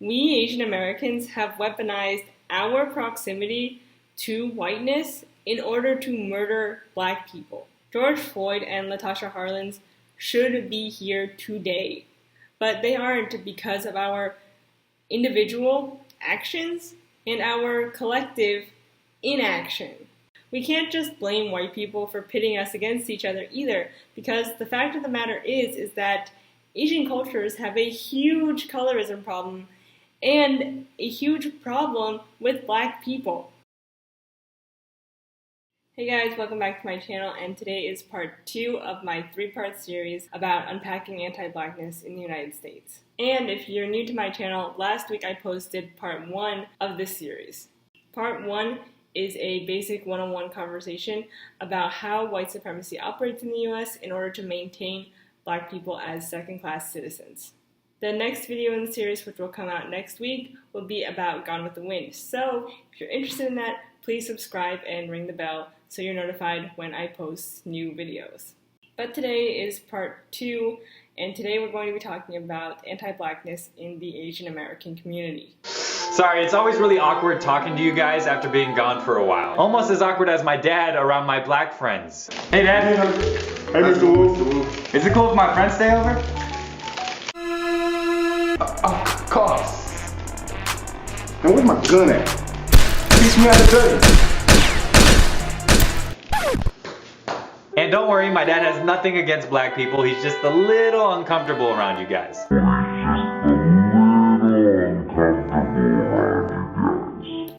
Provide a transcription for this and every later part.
We Asian Americans have weaponized our proximity to whiteness in order to murder Black people. George Floyd and Latasha Harlins should be here today, but they aren't because of our individual actions and our collective inaction. We can't just blame white people for pitting us against each other either, because the fact of the matter is that Asian cultures have a huge colorism problem and a huge problem with Black people. Hey guys, welcome back to my channel, and today is part 2 of my 3-part series about unpacking anti-Blackness in the United States. And if you're new to my channel, last week I posted part 1 of this series. Part 1 is a basic one-on-one conversation about how white supremacy operates in the US in order to maintain Black people as second-class citizens. The next video in the series, which will come out next week, will be about Gone with the Wind. So if you're interested in that, please subscribe and ring the bell so you're notified when I post new videos. But today is part 2, and today we're going to be talking about anti-Blackness in the Asian American community. Sorry, it's always really awkward talking to you guys after being gone for a while. Almost as awkward as my dad around my Black friends. Hey Dad. Hey Mr. Wu. Is it cool if my friends stay over? Of course. And where's my gun at? Teach me how to do it. And don't worry, my dad has nothing against Black people. He's just a little uncomfortable around you guys.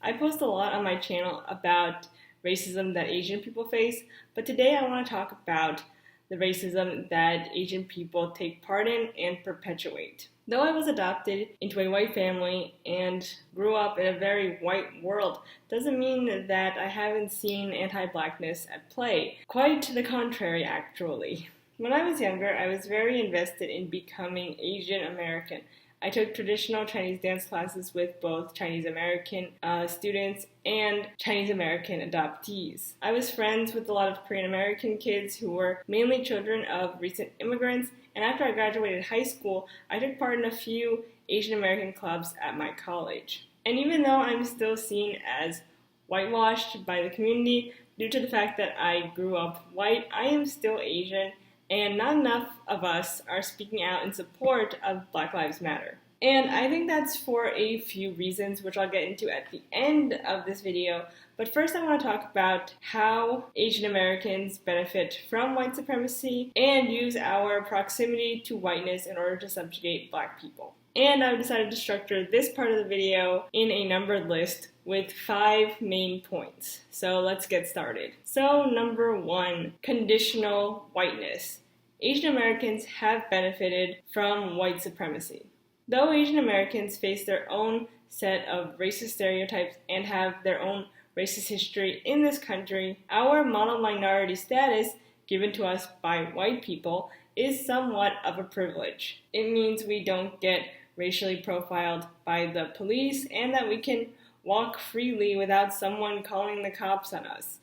I post a lot on my channel about racism that Asian people face, but today I want to talk about the racism that Asian people take part in and perpetuate. Though I was adopted into a white family and grew up in a very white world, doesn't mean that I haven't seen anti-Blackness at play. Quite to the contrary, actually. When I was younger, I was very invested in becoming Asian American. I took traditional Chinese dance classes with both Chinese American students and Chinese American adoptees. I was friends with a lot of Korean American kids who were mainly children of recent immigrants, and after I graduated high school, I took part in a few Asian American clubs at my college. And even though I'm still seen as whitewashed by the community due to the fact that I grew up white, I am still Asian, and not enough of us are speaking out in support of Black Lives Matter. And I think that's for a few reasons, which I'll get into at the end of this video. But first I want to talk about how Asian Americans benefit from white supremacy and use our proximity to whiteness in order to subjugate Black people. And I've decided to structure this part of the video in a numbered list with 5 main points. So let's get started. So number 1, conditional whiteness. Asian Americans have benefited from white supremacy. Though Asian Americans face their own set of racist stereotypes and have their own racist history in this country, our model minority status given to us by white people is somewhat of a privilege. It means we don't get racially profiled by the police and that we can walk freely without someone calling the cops on us.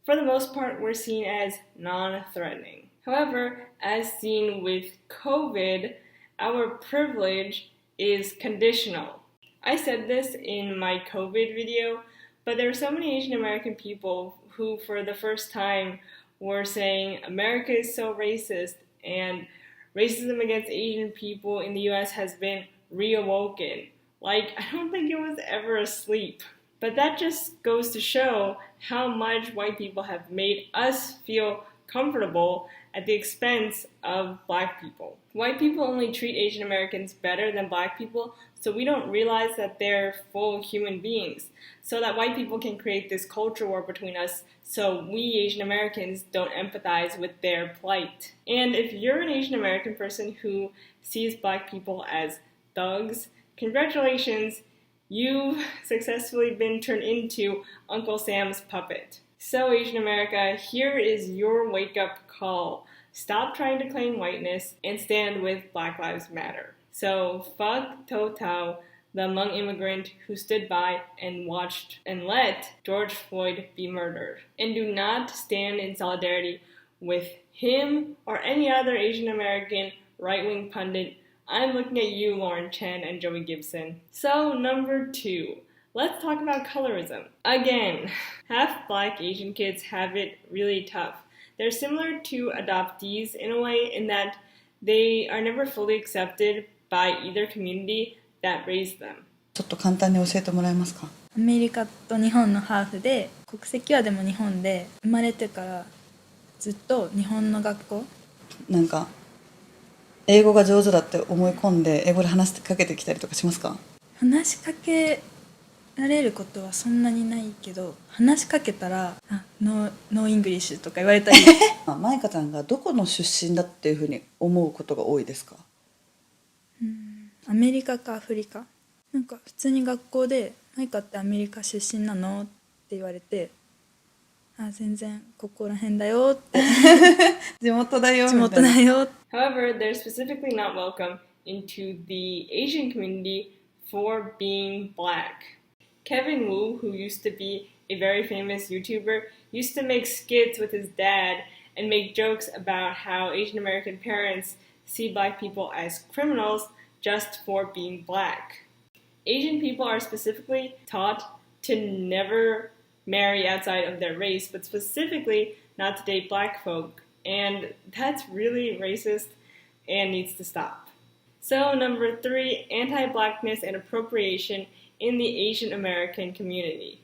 For the most part, we're seen as non-threatening. However, as seen with COVID, our privilege is conditional. I said this in my COVID video, but there are so many Asian American people who for the first time were saying America is so racist and racism against Asian people in the US has been reawoken. Like, I don't think it was ever asleep. But that just goes to show how much white people have made us feel comfortable at the expense of Black people. White people only treat Asian Americans better than Black people, so we don't realize that they're full human beings. So that white people can create this culture war between us, so we Asian Americans don't empathize with their plight. And if you're an Asian American person who sees Black people as thugs, congratulations, you've successfully been turned into Uncle Sam's puppet. So Asian America, here is your wake-up call. Stop trying to claim whiteness and stand with Black Lives Matter. So fuck Tou Thao, the Hmong immigrant who stood by and watched and let George Floyd be murdered. And do not stand in solidarity with him or any other Asian American right-wing pundit I'm looking at you, Lauren Chen and Joey Gibson. So, number 2. Let's talk about colorism. Again, half Black Asian kids have it really tough. They're similar to adoptees in a way in that they are never fully accepted by either community that raised them. ちょっと簡単に教えてもらえますか？アメリカと日本のハーフで、国籍はでも日本で、生まれてからずっと日本の学校。なんか英語が上手だって思い込んで英語で話しかけてきたりとかしますか？話しかけられることはそんなにないけど、話しかけたらノーイングリッシュとか言われたりマイカちゃんがどこの出身だっていうふうに思うことが多いですか？アメリカかアフリカ。なんか普通に学校でマイカってアメリカ出身なのって言われて、全然ここら辺だよって地元だよ地みたいな。元だよ。 However, they're specifically not welcome into the Asian community for being Black. Kevin Wu, who used to be a very famous YouTuber, used to make skits with his dad and make jokes about how Asian American parents see Black people as criminals just for being Black. Asian people are specifically taught to never marry outside of their race, but specifically not to date Black folk, and that's really racist and needs to stop. So, number 3, anti-Blackness and appropriation in the Asian American community.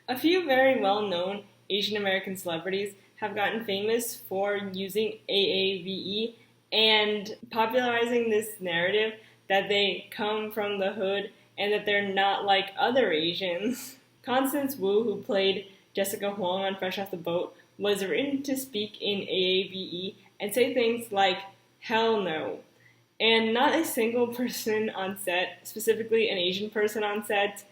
A few very well-known Asian American celebrities have gotten famous for using AAVE and popularizing this narrative that they come from the hood and that they're not like other Asians. Constance Wu, who played Jessica Huang on Fresh Off the Boat, was written to speak in AAVE and say things like, hell no. And not a single person on set, specifically an Asian person on set,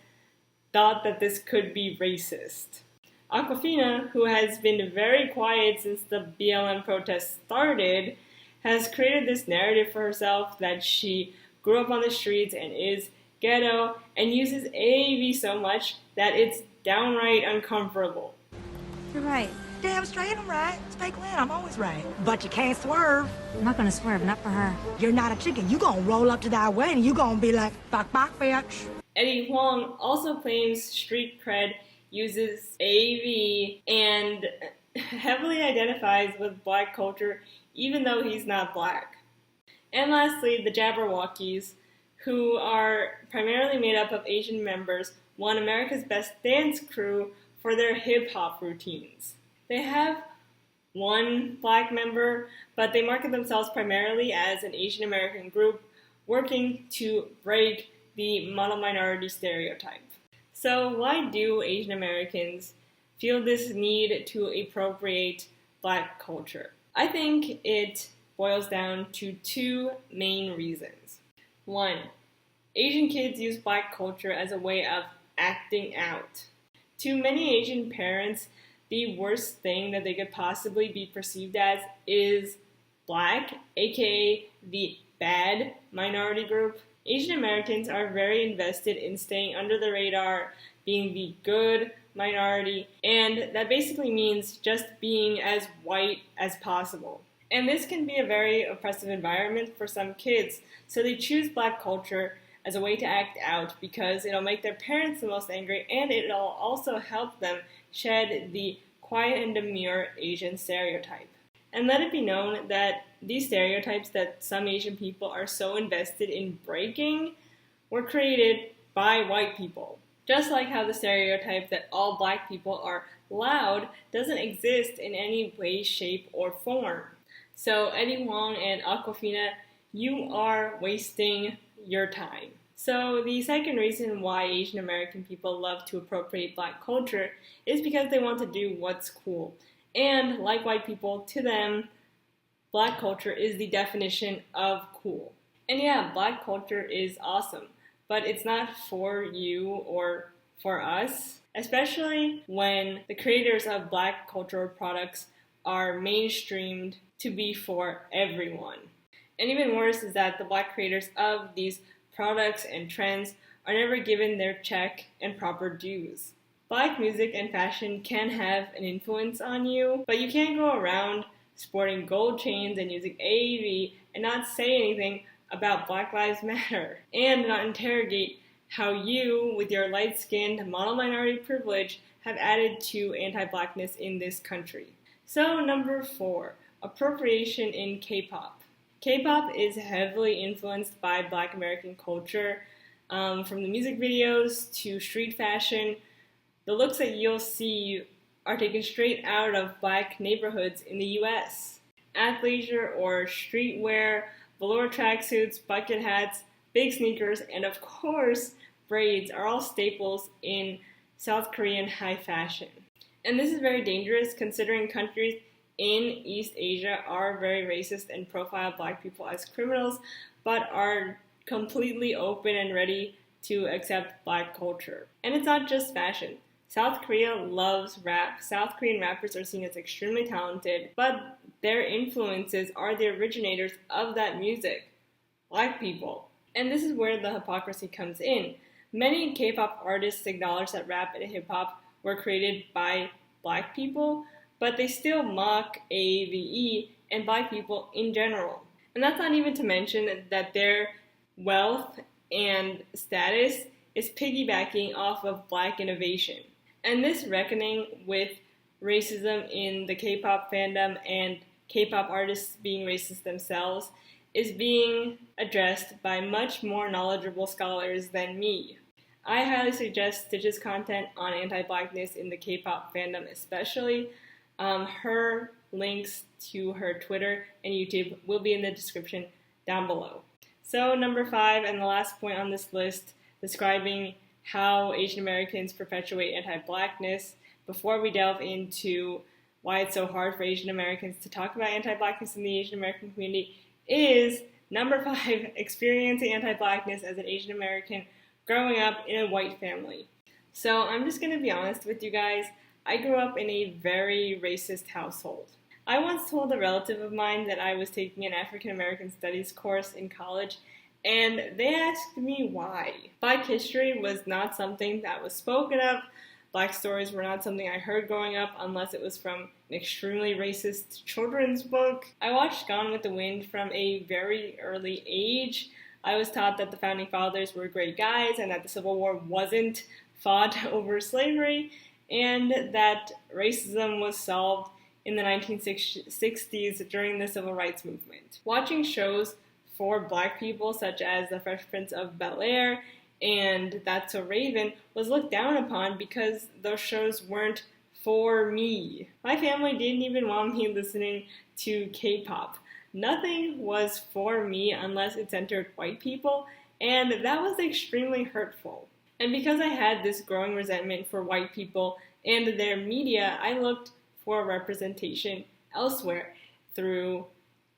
thought that this could be racist. Awkwafina, who has been very quiet since the BLM protests started, has created this narrative for herself that she grew up on the streets and is ghetto, and uses AAV so much that it's downright uncomfortable. You're right. Damn straight I'm right. Fake Lin, I'm always right. But you can't swerve. I'm not gonna swerve, not for her. You're not a chicken. You gonna roll up to that way and you gonna be like, bok bok, bitch. Eddie Huang also claims street cred, uses AAV, and heavily identifies with Black culture even though he's not Black. And lastly, the Jabberwockies, who are primarily made up of Asian members, won America's Best Dance Crew for their hip-hop routines. They have one Black member, but they market themselves primarily as an Asian American group working to break the model minority stereotype. So why do Asian Americans feel this need to appropriate Black culture? I think it boils down to 2 main reasons. 1. Asian kids use Black culture as a way of acting out. To many Asian parents, the worst thing that they could possibly be perceived as is Black, aka the bad minority group. Asian Americans are very invested in staying under the radar, being the good minority, and that basically means just being as white as possible. And this can be a very oppressive environment for some kids, so they choose Black culture as a way to act out because it'll make their parents the most angry and it'll also help them shed the quiet and demure Asian stereotype. And let it be known that these stereotypes that some Asian people are so invested in breaking were created by white people. Just like how the stereotype that all Black people are loud doesn't exist in any way, shape, or form. So Eddie Huang and Awkwafina, you are wasting your time. So the second reason why Asian American people love to appropriate Black culture is because they want to do what's cool. And like white people, to them, Black culture is the definition of cool. And yeah, Black culture is awesome, but it's not for you or for us, especially when the creators of Black cultural products are mainstreamed to be for everyone. And even worse is that the Black creators of these products and trends are never given their check and proper dues. Black music and fashion can have an influence on you, but you can't go around sporting gold chains and using AAV and not say anything about Black Lives Matter and not interrogate how you, with your light-skinned mono-minority privilege, have added to anti-Blackness in this country. So number 4, appropriation in K-pop. K-pop is heavily influenced by Black American culture, from the music videos to street fashion. The looks that you'll see are taken straight out of Black neighborhoods in the US. Athleisure or streetwear, velour tracksuits, bucket hats, big sneakers, and of course, braids are all staples in South Korean high fashion. And this is very dangerous considering countries in East Asia are very racist and profile Black people as criminals, but are completely open and ready to accept Black culture. And it's not just fashion. South Korea loves rap. South Korean rappers are seen as extremely talented, but their influences are the originators of that music, Black people. And this is where the hypocrisy comes in. Many K-pop artists acknowledge that rap and hip-hop were created by Black people, but they still mock AAVE and Black people in general. And that's not even to mention that their wealth and status is piggybacking off of Black innovation. And this reckoning with racism in the K-pop fandom and K-pop artists being racist themselves is being addressed by much more knowledgeable scholars than me. I highly suggest Stitch's content on anti-Blackness in the K-pop fandom especially. Her links to her Twitter and YouTube will be in the description down below. So number 5, and the last point on this list, describing how Asian Americans perpetuate anti-Blackness. Before we delve into why it's so hard for Asian Americans to talk about anti-Blackness in the Asian American community, is number 5, experiencing anti-Blackness as an Asian American growing up in a white family. So I'm just going to be honest with you guys. I grew up in a very racist household. I once told a relative of mine that I was taking an African American Studies course in college, and they asked me why. Black history was not something that was spoken of. Black stories were not something I heard growing up unless it was from an extremely racist children's book. I watched Gone with the Wind from a very early age. I was taught that the Founding Fathers were great guys and that the Civil War wasn't fought over slavery, and that racism was solved in the 1960s during the Civil Rights Movement. Watching shows for Black people such as The Fresh Prince of Bel-Air and That's So Raven was looked down upon because those shows weren't for me. My family didn't even want me listening to K-pop. Nothing was for me unless it centered white people, and that was extremely hurtful. And because I had this growing resentment for white people and their media, I looked for representation elsewhere through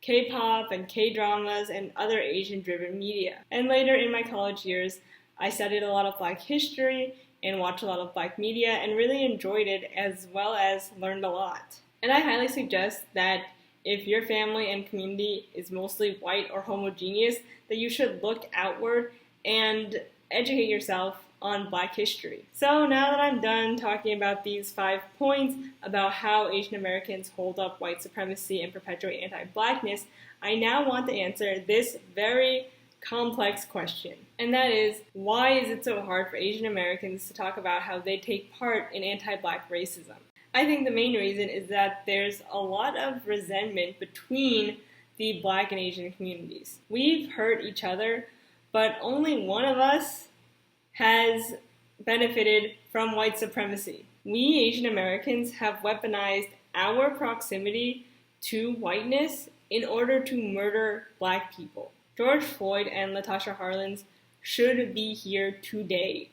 K-pop and K-dramas and other Asian-driven media. And later in my college years, I studied a lot of Black history and watched a lot of Black media and really enjoyed it, as well as learned a lot. And I highly suggest that if your family and community is mostly white or homogeneous, that you should look outward and educate yourself on Black history. So now that I'm done talking about these 5 points about how Asian Americans hold up white supremacy and perpetuate anti-Blackness, I now want to answer this very complex question. And that is, why is it so hard for Asian Americans to talk about how they take part in anti-Black racism? I think the main reason is that there's a lot of resentment between the Black and Asian communities. We've hurt each other, but only one of us has benefited from white supremacy. We Asian Americans have weaponized our proximity to whiteness in order to murder Black people. George Floyd and Latasha Harlins should be here today,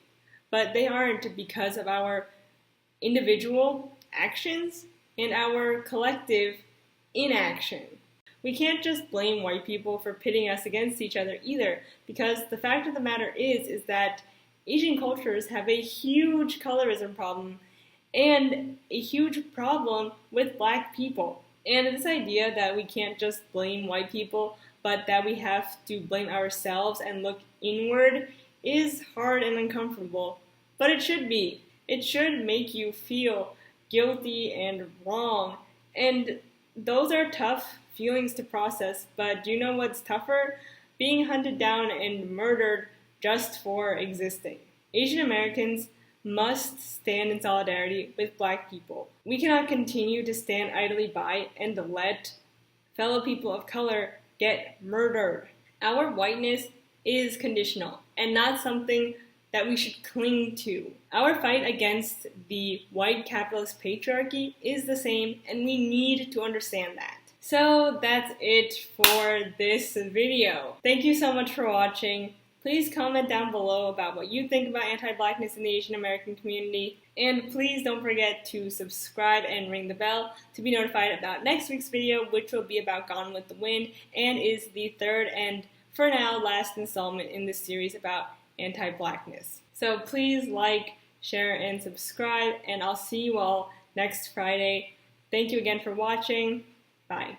but they aren't because of our individual actions and our collective inaction. We can't just blame white people for pitting us against each other either, because the fact of the matter is that Asian cultures have a huge colorism problem and a huge problem with Black people. And this idea that we can't just blame white people, but that we have to blame ourselves and look inward is hard and uncomfortable. But it should be. It should make you feel guilty and wrong. And those are tough feelings to process, but do you know what's tougher? being hunted down and murdered just for existing. Asian Americans must stand in solidarity with Black people. We cannot continue to stand idly by and let fellow people of color get murdered. Our whiteness is conditional and not something that we should cling to. Our fight against the white capitalist patriarchy is the same, and we need to understand that. So that's it for this video. Thank you so much for watching. Please comment down below about what you think about anti-Blackness in the Asian American community. And please don't forget to subscribe and ring the bell to be notified about next week's video, which will be about Gone with the Wind and is the third and, for now, last installment in this series about anti-Blackness. So please like, share, and subscribe, and I'll see you all next Friday. Thank you again for watching. Bye.